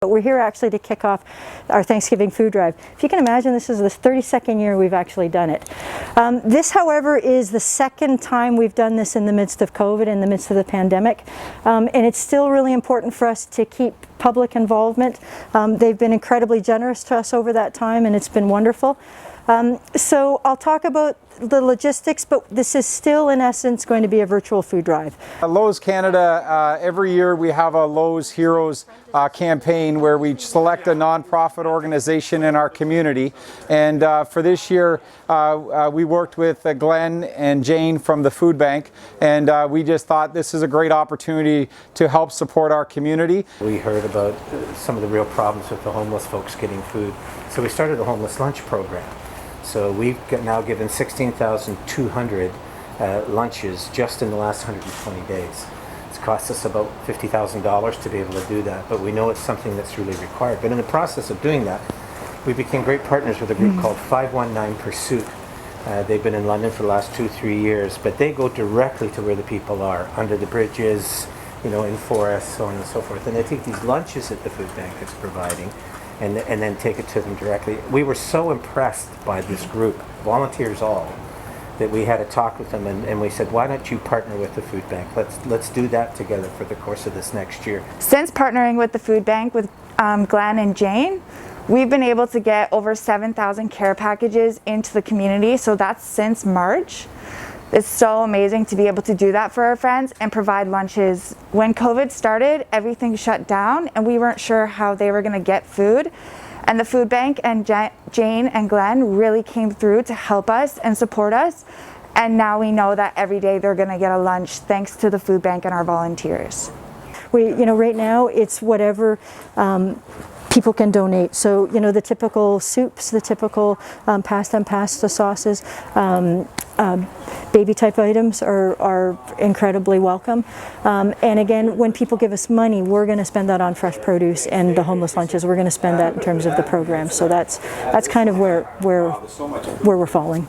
But we're here actually to kick off our Thanksgiving food drive. If you can imagine, this is the 32nd year we've actually done it. This, however, is the second time we've done this in the midst of COVID, in the midst of the pandemic. And it's still really important for us to keep public involvement. They've been incredibly generous to us over that time, and it's been wonderful. So I'll talk about the logistics, but this is still in essence going to be a virtual food drive. Lowe's Canada, every year we have a Lowe's Heroes campaign where we select a nonprofit organization in our community, and for this year we worked with Glen and Jane from the food bank, and we just thought this is a great opportunity to help support our community. We heard about some of the real problems with the homeless folks getting food, so we started a homeless lunch program. So we've now given 16,200 lunches just in the last 120 days. It's cost us about $50,000 to be able to do that, but we know it's something that's really required. But in the process of doing that, we became great partners with a group called 519 Pursuit. They've been in London for the last 2-3 years, but they go directly to where the people are, under the bridges, you know, in forests, so on and so forth. And they take these lunches that the food bank is providing and then take it to them directly. We were so impressed by this group, volunteers all, that we had a talk with them, and we said, why don't you partner with the food bank? Let's do that together for the course of this next year. Since partnering with the food bank with Glen and Jane, we've been able to get over 7,000 care packages into the community, so that's since March. It's so amazing to be able to do that for our friends and provide lunches. When COVID started, everything shut down and we weren't sure how they were going to get food. And the food bank and Jane and Glen really came through to help us and support us. And now we know that every day they're going to get a lunch thanks to the food bank and our volunteers. Right now it's whatever people can donate. So, the typical soups, the typical pasta and pasta sauces, baby type items are incredibly welcome. And again, when people give us money, we're going to spend that on fresh produce, and the homeless lunches, we're going to spend that in terms of the program. So that's kind of where we're falling.